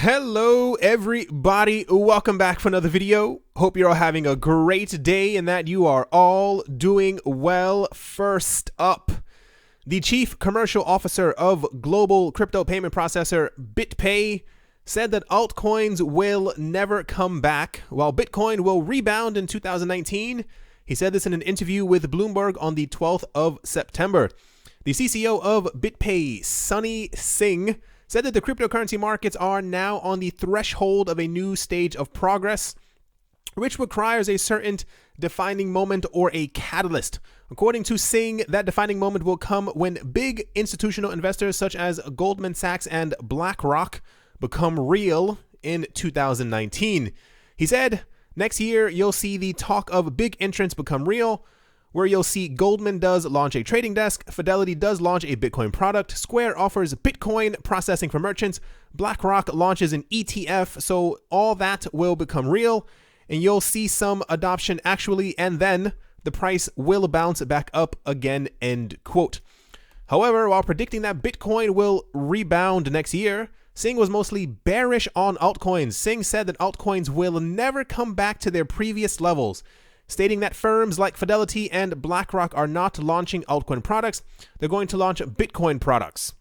Hello everybody, welcome back for another video. Hope you're all having a great day and that you are all doing well. First up, the Chief Commercial Officer of global crypto payment processor BitPay said that altcoins will never come back, while Bitcoin will rebound in 2019. He said this in an interview with Bloomberg on the 12th of September. The CCO of BitPay, Sunny Singh, said that the cryptocurrency markets are now on the threshold of a new stage of progress, which requires a certain defining moment or a catalyst. According to Singh, that defining moment will come when big institutional investors such as Goldman Sachs and BlackRock become real in 2019. He said, next year, you'll see the talk of big entrants become real, where you'll see Goldman does launch a trading desk, Fidelity does launch a Bitcoin product, Square offers Bitcoin processing for merchants, BlackRock launches an ETF, so all that will become real, and you'll see some adoption actually, and then the price will bounce back up again, end quote. However, while predicting that Bitcoin will rebound next year, Singh was mostly bearish on altcoins. Singh said that altcoins will never come back to their previous levels, stating that firms like Fidelity and BlackRock are not launching altcoin products, they're going to launch Bitcoin products.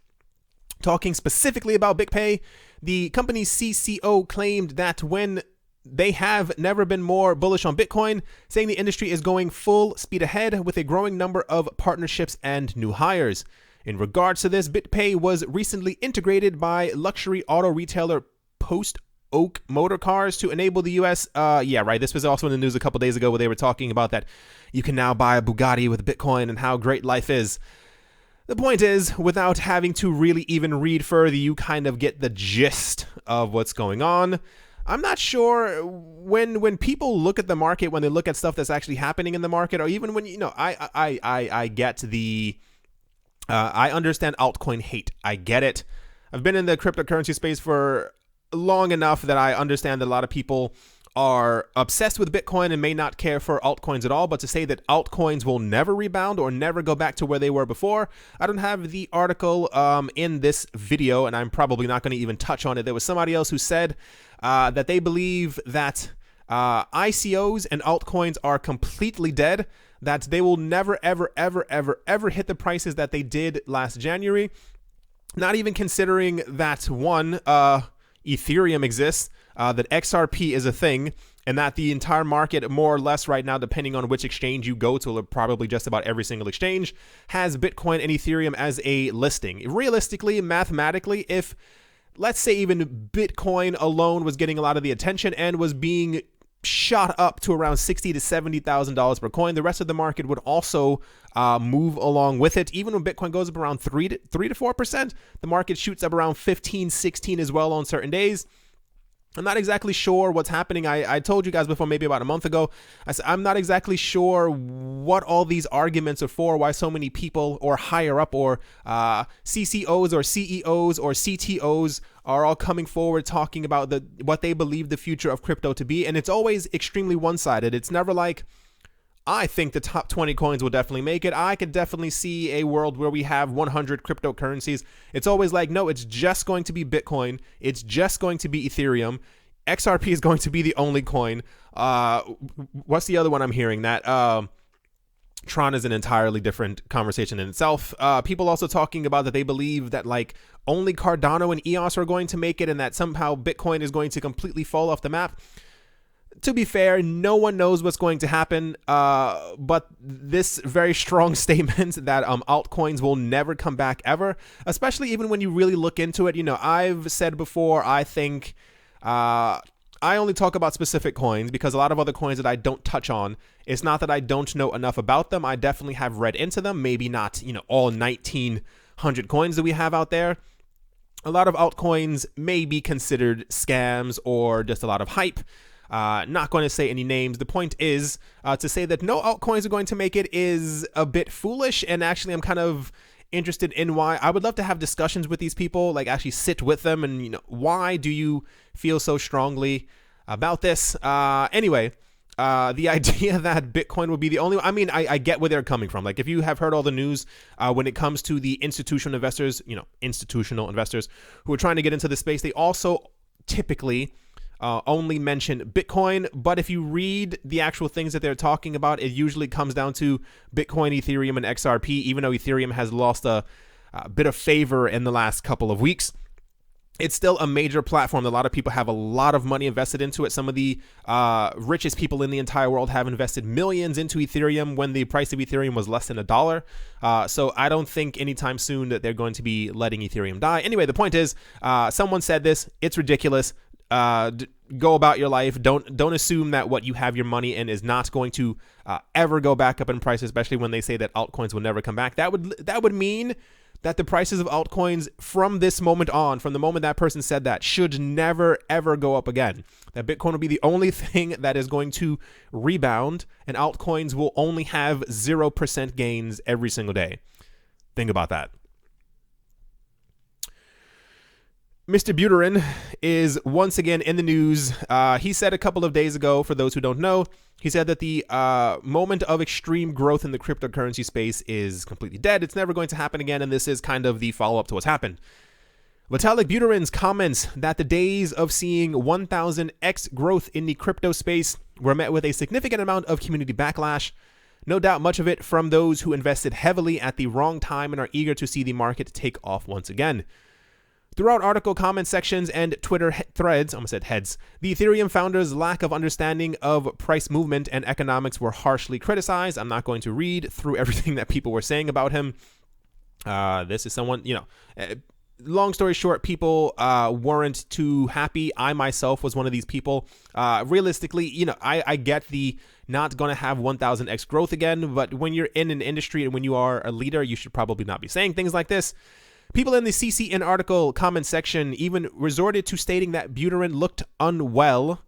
Talking specifically about BitPay, the company's CCO claimed that when they have never been more bullish on Bitcoin, saying the industry is going full speed ahead with a growing number of partnerships and new hires. In regards to this, BitPay was recently integrated by luxury auto retailer Post Oak Motor Cars to enable the US. This was also in the news a couple days ago where they were talking about that you can now buy a Bugatti with Bitcoin and how great life is. The point is, without having to really even read further, you kind of get the gist of what's going on. I'm not sure when people look at the market, when they look at stuff that's actually happening in the market, or even when, I get the, I understand altcoin hate. I get it. I've been in the cryptocurrency space for long enough that I understand that a lot of people are obsessed with Bitcoin and may not care for altcoins at all, but to say that altcoins will never rebound or never go back to where they were before, I don't have the article in this video, and I'm probably not going to even touch on it. There was somebody else who said that they believe that ICOs and altcoins are completely dead, that they will never, ever, ever, ever, ever hit the prices that they did last January, not even considering that one, Ethereum exists, that XRP is a thing, and that the entire market, more or less right now, depending on which exchange you go to, probably just about every single exchange, has Bitcoin and Ethereum as a listing. Realistically, mathematically, if, let's say, even Bitcoin alone was getting a lot of the attention and was being shot up to around $60,000 to $70,000 per coin, the rest of the market would also move along with it. Even when Bitcoin goes up around 3 to 4%, the market shoots up around 15, 16 as well on certain days. I'm not exactly sure what's happening. I told you guys before, maybe about a month ago, I said I'm not exactly sure what all these arguments are for, why so many people or higher up or CCOs or CEOs or CTOs are all coming forward talking about what they believe the future of crypto to be. And it's always extremely one-sided. It's never like, I think the top 20 coins will definitely make it. I could definitely see a world where we have 100 cryptocurrencies. It's always like, no, it's just going to be Bitcoin. It's just going to be Ethereum. XRP is going to be the only coin. What's the other one I'm hearing? That TRON is an entirely different conversation in itself. People also talking about that they believe that like only Cardano and EOS are going to make it and that somehow Bitcoin is going to completely fall off the map. To be fair, no one knows what's going to happen, but this very strong statement that altcoins will never come back ever, especially even when you really look into it. I've said before, I think I only talk about specific coins because a lot of other coins that I don't touch on, it's not that I don't know enough about them. I definitely have read into them, maybe not, all 1,900 coins that we have out there. A lot of altcoins may be considered scams or just a lot of hype. Not going to say any names. The point is to say that no altcoins are going to make it is a bit foolish. And actually, I'm kind of interested in why. I would love to have discussions with these people, like actually sit with them and, why do you feel so strongly about this? Anyway, the idea that Bitcoin will be the only, I get where they're coming from. Like if you have heard all the news when it comes to the institutional investors, institutional investors who are trying to get into the space, they also typically only mention Bitcoin, but if you read the actual things that they're talking about, it usually comes down to Bitcoin, Ethereum, and XRP, even though Ethereum has lost a bit of favor in the last couple of weeks. It's still a major platform. A lot of people have a lot of money invested into it. Some of the richest people in the entire world have invested millions into Ethereum when the price of Ethereum was less than $1. So I don't think anytime soon that they're going to be letting Ethereum die. Anyway, the point is, someone said this. It's ridiculous. Go about your life. Don't assume that what you have your money in is not going to ever go back up in price, especially when they say that altcoins will never come back. That would mean that the prices of altcoins from this moment on, from the moment that person said that, should never, ever go up again. That Bitcoin will be the only thing that is going to rebound, and altcoins will only have 0% gains every single day. Think about that. Mr. Buterin is once again in the news. He said a couple of days ago, for those who don't know, he said that the moment of extreme growth in the cryptocurrency space is completely dead. It's never going to happen again, and this is kind of the follow-up to what's happened. Vitalik Buterin's comments that the days of seeing 1000x growth in the crypto space were met with a significant amount of community backlash. No doubt much of it from those who invested heavily at the wrong time and are eager to see the market take off once again. Throughout article comment sections and Twitter threads, I almost said heads, the Ethereum founder's lack of understanding of price movement and economics were harshly criticized. I'm not going to read through everything that people were saying about him. This is someone, long story short, people weren't too happy. I myself was one of these people. Realistically, I get the not going to have 1000x growth again, but when you're in an industry and when you are a leader, you should probably not be saying things like this. People in the CCN article comment section even resorted to stating that Buterin looked unwell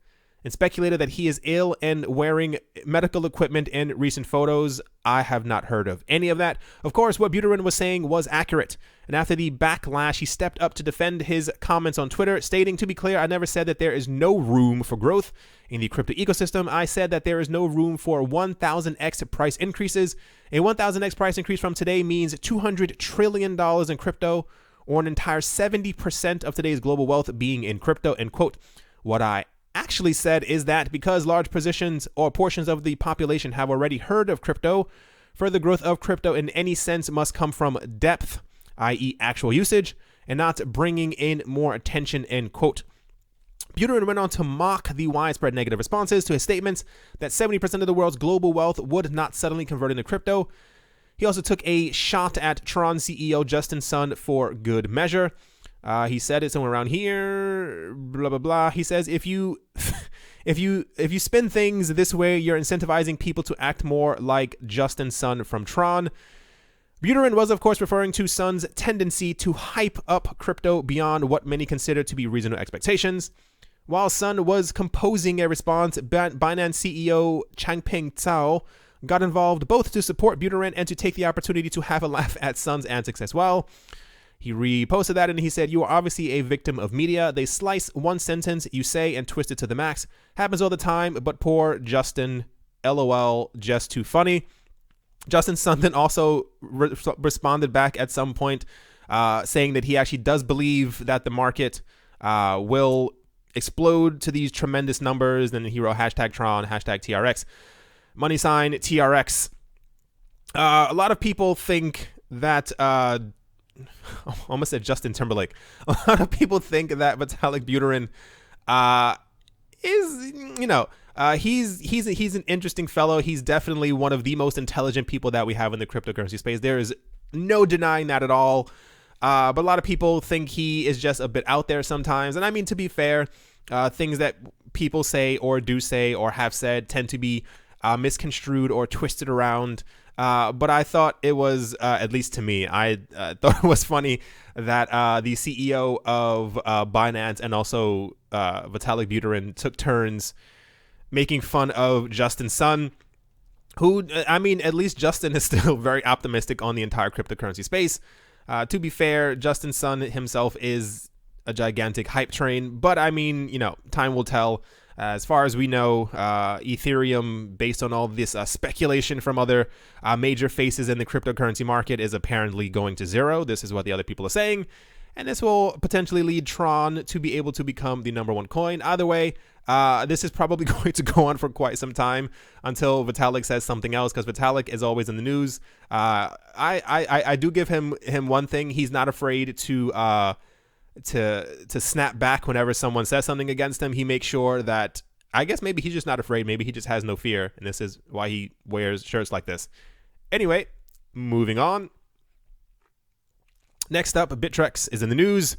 and speculated that he is ill and wearing medical equipment in recent photos. I have not heard of any of that. Of course, what Buterin was saying was accurate. And after the backlash, he stepped up to defend his comments on Twitter, stating, "To be clear, I never said that there is no room for growth in the crypto ecosystem. I said that there is no room for 1000x price increases. A 1000x price increase from today means $200 trillion in crypto, or an entire 70% of today's global wealth being in crypto," end quote. What I actually said is that because large positions or portions of the population have already heard of crypto, further growth of crypto in any sense must come from depth, i.e. actual usage, and not bringing in more attention, end quote. Buterin went on to mock the widespread negative responses to his statements that 70% of the world's global wealth would not suddenly convert into crypto. He also took a shot at TRON CEO Justin Sun for good measure. He said it somewhere around here, blah, blah, blah. He says, if you spin things this way, you're incentivizing people to act more like Justin Sun from TRON. Buterin was, of course, referring to Sun's tendency to hype up crypto beyond what many consider to be reasonable expectations. While Sun was composing a response, Binance CEO Changpeng Zhao got involved both to support Buterin and to take the opportunity to have a laugh at Sun's antics as well. He reposted that and he said, "You are obviously a victim of media. They slice one sentence you say and twist it to the max. Happens all the time, but poor Justin, LOL, just too funny." Justin Sun then also responded back at some point saying that he actually does believe that the market will explode to these tremendous numbers. Then he wrote hashtag Tron, hashtag TRX, money sign TRX. A lot of people think that... I almost said Justin Timberlake. A lot of people think that Vitalik Buterin is, he's an interesting fellow. He's definitely one of the most intelligent people that we have in the cryptocurrency space. There is no denying that at all. But a lot of people think he is just a bit out there sometimes. And I mean, to be fair, things that people say or do say or have said tend to be misconstrued or twisted around. But I thought it was, at least to me, I thought it was funny that the CEO of Binance and also Vitalik Buterin took turns making fun of Justin Sun, who, I mean, at least Justin is still very optimistic on the entire cryptocurrency space. To be fair, Justin Sun himself is a gigantic hype train, but I mean, time will tell. As far as we know, Ethereum, based on all this speculation from other major faces in the cryptocurrency market, is apparently going to zero. This is what the other people are saying. and this will potentially lead TRON to be able to become the #1 coin. Either way, this is probably going to go on for quite some time until Vitalik says something else, because Vitalik is always in the news. I do give him one thing: he's not afraid to snap back whenever someone says something against him. He makes sure that, I guess maybe he's just not afraid. Maybe he just has no fear, and this is why he wears shirts like this. Anyway, moving on. Next up, Bittrex is in the news.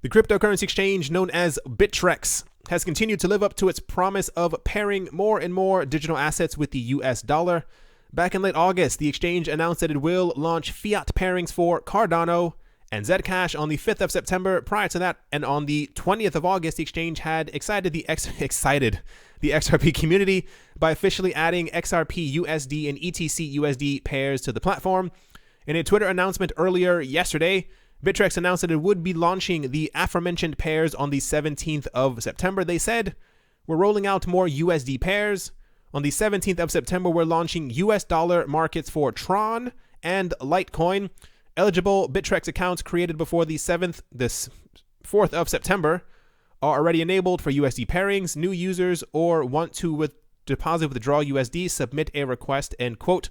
The cryptocurrency exchange known as Bittrex has continued to live up to its promise of pairing more and more digital assets with the US dollar. Back in late August, the exchange announced that it will launch fiat pairings for Cardano and Zcash on the 5th of September. Prior to that, and on the 20th of August, the exchange had excited the XRP community by officially adding XRP USD and ETC USD pairs to the platform. In a Twitter announcement earlier yesterday, Bittrex announced that it would be launching the aforementioned pairs on the 17th of September. They said, "We're rolling out more USD pairs. On the 17th of September, we're launching US dollar markets for TRON and Litecoin. Eligible Bittrex accounts created before the 4th of September are already enabled for USD pairings. New users or want to deposit withdraw USD, submit a request," end quote.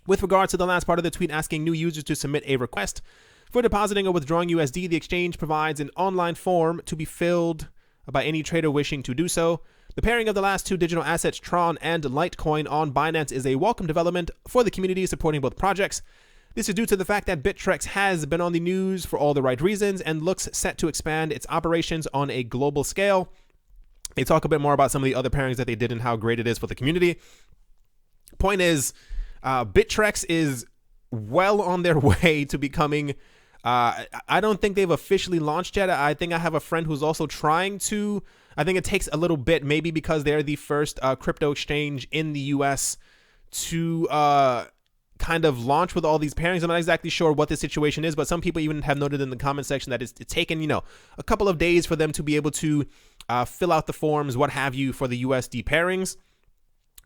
With regards to the last part of the tweet asking new users to submit a request for depositing or withdrawing USD, the exchange provides an online form to be filled by any trader wishing to do so. The pairing of the last two digital assets, TRON and Litecoin, on Binance is a welcome development for the community supporting both projects. This is due to the fact that Bittrex has been on the news for all the right reasons and looks set to expand its operations on a global scale. They talk a bit more about some of the other pairings that they did and how great it is for the community. Point is, Bittrex is well on their way to becoming, I don't think they've officially launched yet. I think I have a friend who's also trying to. I think it takes a little bit, maybe because they're the first crypto exchange in the US to kind of launch with all these pairings. I'm not exactly sure what the situation is, but some people even have noted in the comment section that it's taken, a couple of days for them to be able to fill out the forms, what have you, for the USD pairings.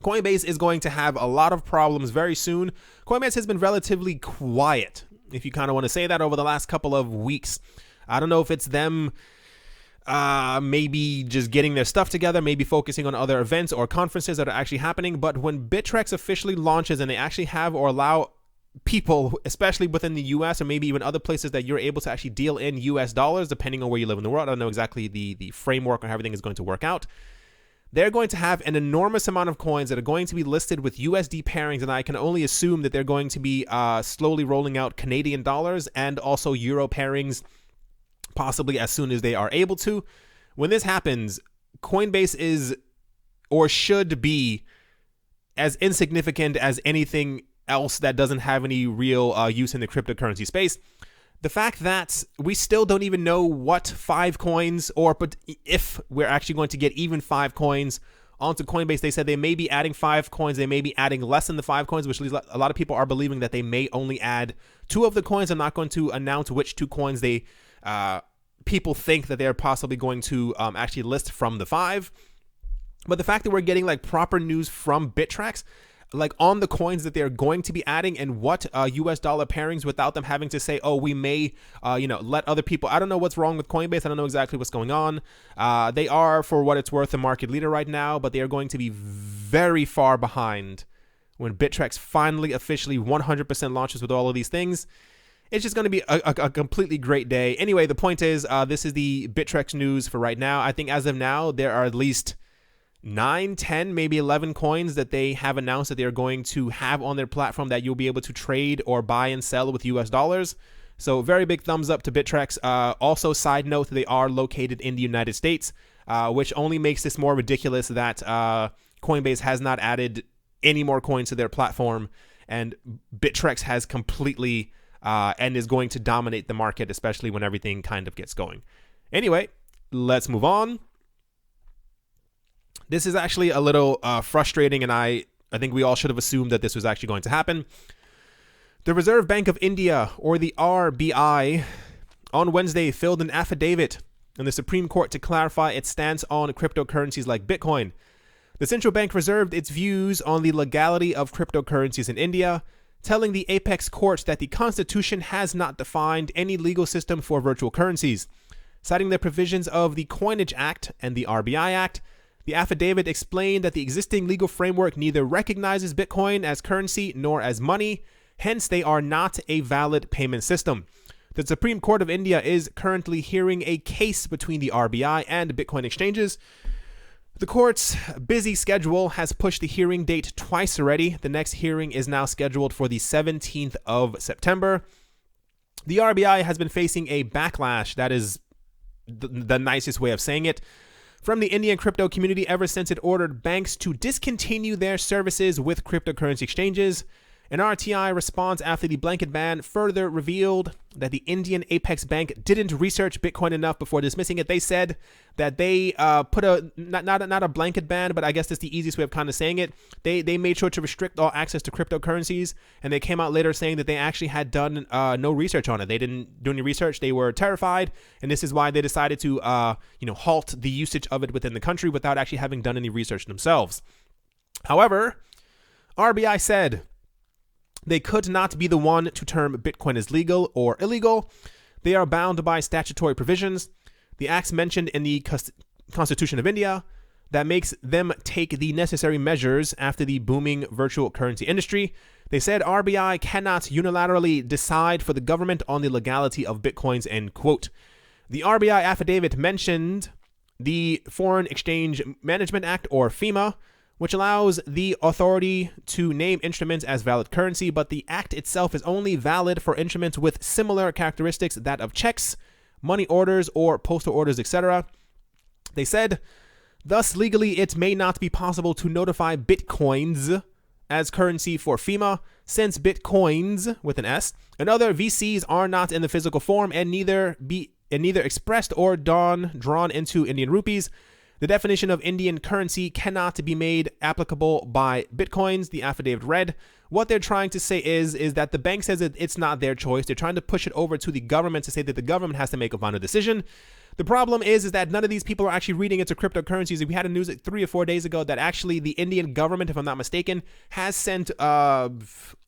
Coinbase is going to have a lot of problems very soon. Coinbase has been relatively quiet, if you kind of want to say that, over the last couple of weeks. I don't know if it's them maybe just getting their stuff together, maybe focusing on other events or conferences that are actually happening. But when Bittrex officially launches and they actually have or allow people, especially within the US or maybe even other places, that you're able to actually deal in US dollars, depending on where you live in the world. I don't know exactly the framework or how everything is going to work out. They're going to have an enormous amount of coins that are going to be listed with USD pairings, and I can only assume that they're going to be slowly rolling out Canadian dollars and also Euro pairings, possibly as soon as they are able to. When this happens, Coinbase is, or should be, as insignificant as anything else that doesn't have any real use in the cryptocurrency space. The fact that we still don't even know what 5 coins, but if we're actually going to get even 5 coins onto Coinbase. They said they may be adding 5 coins. They may be adding less than the 5 coins, which leads a lot of people are believing that they may only add 2 of the coins. I'm not going to announce which 2 coins they people think that they're possibly going to actually list from the 5. But the fact that we're getting like proper news from Bittrex, like on the coins that they're going to be adding and what US dollar pairings, without them having to say, oh, we may, let other people. I don't know what's wrong with Coinbase. I don't know exactly what's going on. They are, for what it's worth, the market leader right now, but they are going to be very far behind when Bittrex finally officially 100% launches with all of these things. It's just going to be a completely great day. Anyway, the point is, this is the Bittrex news for right now. I think as of now, there are at least 9, 10, maybe 11 coins that they have announced that they're going to have on their platform that you'll be able to trade or buy and sell with US dollars. So very big thumbs up to Bittrex. Also, side note, they are located in the United States, which only makes this more ridiculous that Coinbase has not added any more coins to their platform, and Bittrex has completely and is going to dominate the market, especially when everything kind of gets going. Anyway, let's move on. This is actually a little frustrating, and I think we all should have assumed that this was actually going to happen. The Reserve Bank of India, or the RBI, on Wednesday filed an affidavit in the Supreme Court to clarify its stance on cryptocurrencies like Bitcoin. The central bank reserved its views on the legality of cryptocurrencies in India, telling the apex court that the Constitution has not defined any legal system for virtual currencies. Citing the provisions of the Coinage Act and the RBI Act, the affidavit explained that the existing legal framework neither recognizes Bitcoin as currency nor as money, hence they are not a valid payment system. The Supreme Court of India is currently hearing a case between the RBI and Bitcoin exchanges. The court's busy schedule has pushed the hearing date twice already. The next hearing is now scheduled for the 17th of September. The RBI has been facing a backlash, that is the nicest way of saying it, from the Indian crypto community ever since it ordered banks to discontinue their services with cryptocurrency exchanges. An RTI response after the blanket ban further revealed that the Indian Apex Bank didn't research Bitcoin enough before dismissing it. They said that they put a not a blanket ban, but I guess that's the easiest way of kind of saying it. They made sure to restrict all access to cryptocurrencies, and they came out later saying that they actually had done no research on it. They didn't do any research. They were terrified, and this is why they decided to halt the usage of it within the country without actually having done any research themselves. However, RBI said they could not be the one to term Bitcoin as legal or illegal. They are bound by statutory provisions, the acts mentioned in the Constitution of India, that makes them take the necessary measures after the booming virtual currency industry. They said RBI cannot unilaterally decide for the government on the legality of Bitcoins, end quote. The RBI affidavit mentioned the Foreign Exchange Management Act, or FEMA, which allows the authority to name instruments as valid currency, but the act itself is only valid for instruments with similar characteristics, that of checks, money orders, or postal orders, etc. They said, thus legally it may not be possible to notify Bitcoins as currency for FEMA, since Bitcoins, with an S, and other VCs are not in the physical form and neither expressed or drawn into Indian rupees. The definition of Indian currency cannot be made applicable by Bitcoins, the affidavit read. What they're trying to say is that the bank says that it's not their choice. They're trying to push it over to the government to say that the government has to make a final decision. The problem is that none of these people are actually reading into cryptocurrencies. We had a news 3 or 4 days ago that actually the Indian government, if I'm not mistaken, has sent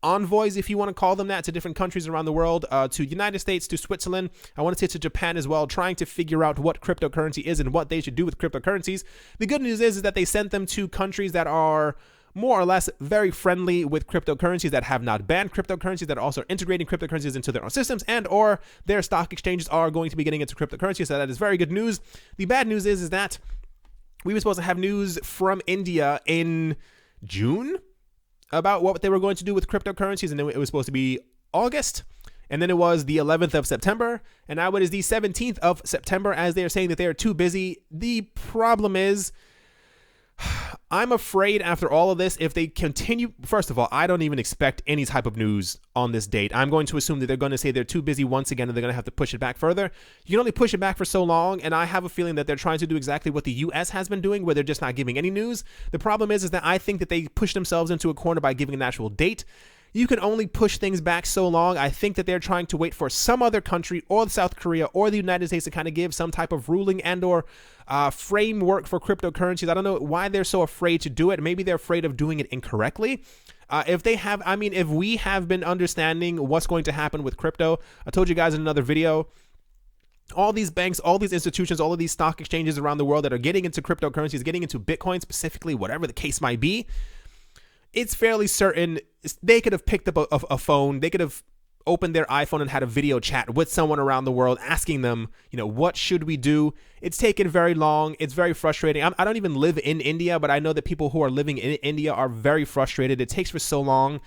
envoys, if you want to call them that, to different countries around the world, to United States, to Switzerland, I want to say to Japan as well, trying to figure out what cryptocurrency is and what they should do with cryptocurrencies. The good news is that they sent them to countries that are more or less very friendly with cryptocurrencies, that have not banned cryptocurrencies, that are also integrating cryptocurrencies into their own systems, and or their stock exchanges are going to be getting into cryptocurrency. So that is very good news. The bad news is that we were supposed to have news from India in June about what they were going to do with cryptocurrencies, and then it was supposed to be August, and then it was the 11th of September, and now it is the 17th of September, as they are saying that they are too busy. The problem is, I'm afraid after all of this, if they continue, first of all, I don't even expect any type of news on this date. I'm going to assume that they're going to say they're too busy once again and they're going to have to push it back further. You can only push it back for so long, and I have a feeling that they're trying to do exactly what the US has been doing, where they're just not giving any news. The problem is that I think that they push themselves into a corner by giving an actual date. You can only push things back so long. I think that they're trying to wait for some other country or South Korea or the United States to kind of give some type of ruling and or framework for cryptocurrencies. I don't know why they're so afraid to do it. Maybe they're afraid of doing it incorrectly. If we have been understanding what's going to happen with crypto, I told you guys in another video, all these banks, all these institutions, all of these stock exchanges around the world that are getting into cryptocurrencies, getting into Bitcoin specifically, whatever the case might be, it's fairly certain they could have picked up a phone. They could have opened their iPhone and had a video chat with someone around the world asking them, what should we do? It's taken very long. It's very frustrating. I don't even live in India, but I know that people who are living in India are very frustrated. It takes for so long.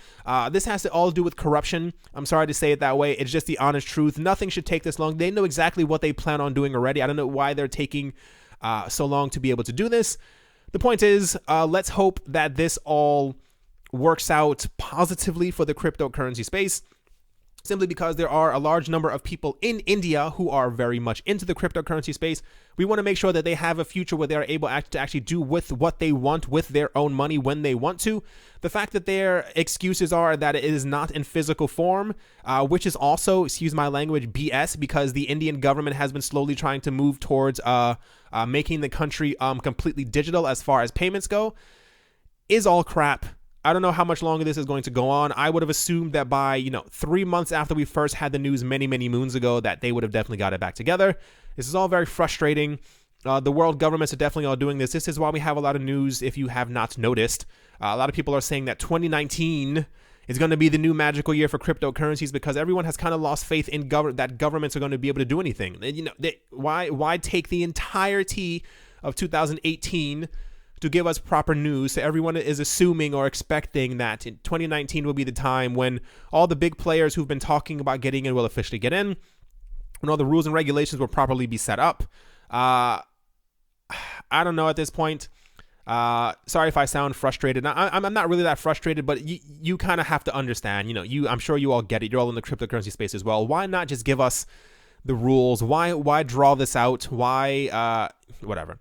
This has to all do with corruption. I'm sorry to say it that way. It's just the honest truth. Nothing should take this long. They know exactly what they plan on doing already. I don't know why they're taking so long to be able to do this. The point is, let's hope that this all works out positively for the cryptocurrency space, simply because there are a large number of people in India who are very much into the cryptocurrency space. We want to make sure that they have a future where they are able to actually do with what they want with their own money when they want to. The fact that their excuses are that it is not in physical form, which is also, excuse my language, BS, because the Indian government has been slowly trying to move towards making the country completely digital as far as payments go, is all crap. I don't know how much longer this is going to go on. I would have assumed that by, 3 months after we first had the news many, many moons ago, that they would have definitely got it back together. This is all very frustrating. The world governments are definitely all doing this. This is why we have a lot of news, if you have not noticed. A lot of people are saying that 2019 is going to be the new magical year for cryptocurrencies because everyone has kind of lost faith in that governments are going to be able to do anything. Why take the entirety of 2018 to give us proper news? So everyone is assuming or expecting that in 2019 will be the time when all the big players who've been talking about getting in will officially get in, when all the rules and regulations will properly be set up. I don't know at this point. Sorry if I sound frustrated. I'm not really that frustrated, but you kind of have to understand. I'm sure you all get it. You're all in the cryptocurrency space as well. Why not just give us the rules? Why draw this out? Why whatever?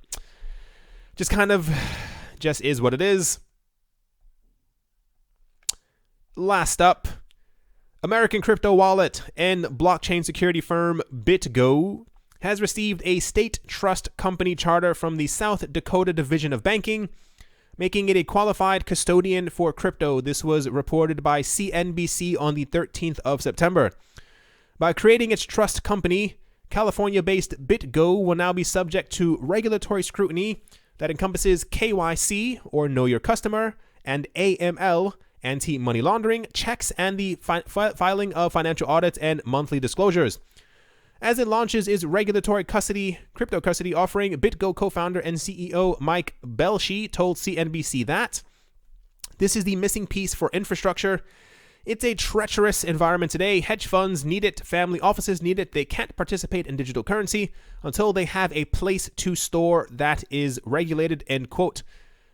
Just kind of just is what it is. Last up, American crypto wallet and blockchain security firm BitGo has received a state trust company charter from the South Dakota Division of Banking, making it a qualified custodian for crypto. This was reported by CNBC on the 13th of September. By creating its trust company, California-based BitGo will now be subject to regulatory scrutiny that encompasses KYC, or Know Your Customer, and AML, anti-money laundering, checks, and the filing of financial audits and monthly disclosures. As it launches its regulatory crypto custody offering, BitGo co-founder and CEO Mike Belshi told CNBC that this is the missing piece for infrastructure. It's a treacherous environment today. Hedge funds need it. Family offices need it. They can't participate in digital currency until they have a place to store that is regulated, end quote.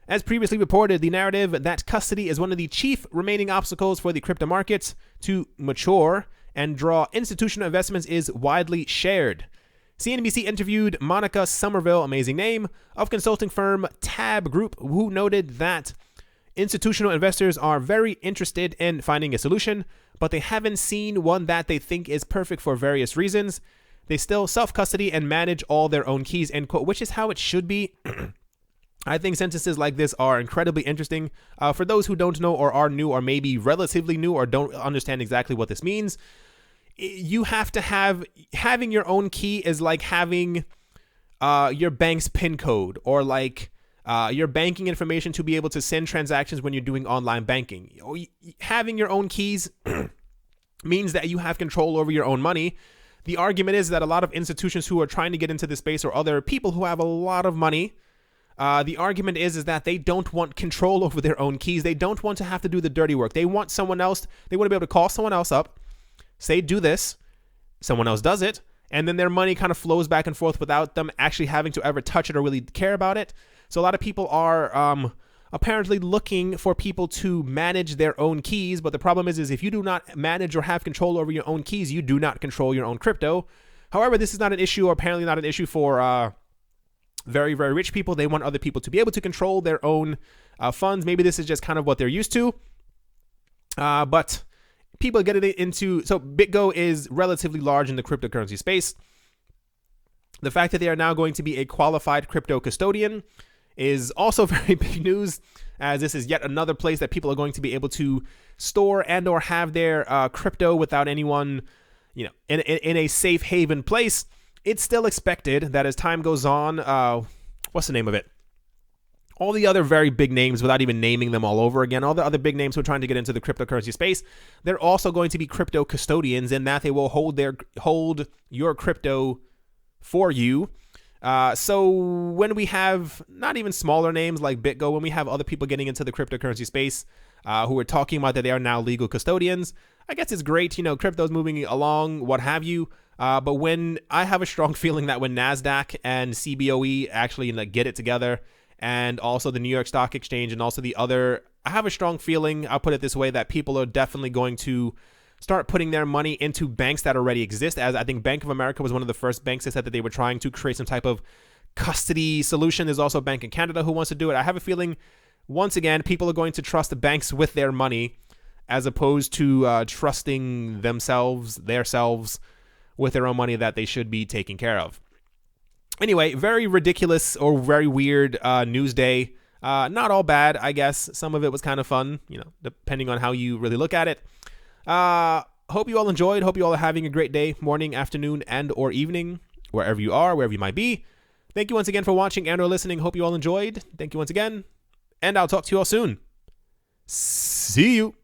As previously reported, the narrative that custody is one of the chief remaining obstacles for the crypto markets to mature and draw institutional investments is widely shared. CNBC interviewed Monica Somerville, amazing name, of consulting firm Tab Group, who noted that institutional investors are very interested in finding a solution, but they haven't seen one that they think is perfect for various reasons. They still self-custody and manage all their own keys, end quote, which is how it should be. I think sentences like this are incredibly interesting. For those who don't know or are new or maybe relatively new or don't understand exactly what this means, you have to having your own key is like having your bank's PIN code or like your banking information to be able to send transactions when you're doing online banking. Having your own keys means that you have control over your own money. The argument is that a lot of institutions who are trying to get into this space or other people who have a lot of money, the argument is that they don't want control over their own keys. They don't want to have to do the dirty work. They want someone else. They want to be able to call someone else up, say, do this. Someone else does it. And then their money kind of flows back and forth without them actually having to ever touch it or really care about it. So a lot of people are apparently looking for people to manage their own keys. But the problem is if you do not manage or have control over your own keys, you do not control your own crypto. However, this is not an issue, or apparently not an issue for very, very rich people. They want other people to be able to control their own funds. Maybe this is just kind of what they're used to. But people get it into, so BitGo is relatively large in the cryptocurrency space. The fact that they are now going to be a qualified crypto custodian is also very big news, as this is yet another place that people are going to be able to store and or have their crypto without anyone, in a safe haven place. It's still expected that as time goes on, what's the name of it? All the other very big names, without even naming them all over again, all the other big names who are trying to get into the cryptocurrency space, they're also going to be crypto custodians, in that they will hold your crypto for you. So when we have not even smaller names like BitGo, when we have other people getting into the cryptocurrency space who are talking about that they are now legal custodians, I guess it's great. Crypto's moving along, what have you. But when I have a strong feeling that when NASDAQ and CBOE actually get it together, and also the New York Stock Exchange and also the other, I have a strong feeling, I'll put it this way, that people are definitely going to start putting their money into banks that already exist. As I think Bank of America was one of the first banks that said that they were trying to create some type of custody solution. There's also a bank in Canada who wants to do it. I have a feeling, once again, people are going to trust the banks with their money as opposed to trusting themselves with their own money that they should be taking care of. Anyway, very ridiculous or very weird news day. Not all bad, I guess. Some of it was kind of fun, depending on how you really look at it. Hope you all enjoyed. Hope you all are having a great day, morning, afternoon, and or evening, wherever you are, wherever you might be. Thank you once again for watching and or listening. Hope you all enjoyed. Thank you once again, and I'll talk to you all soon. See you.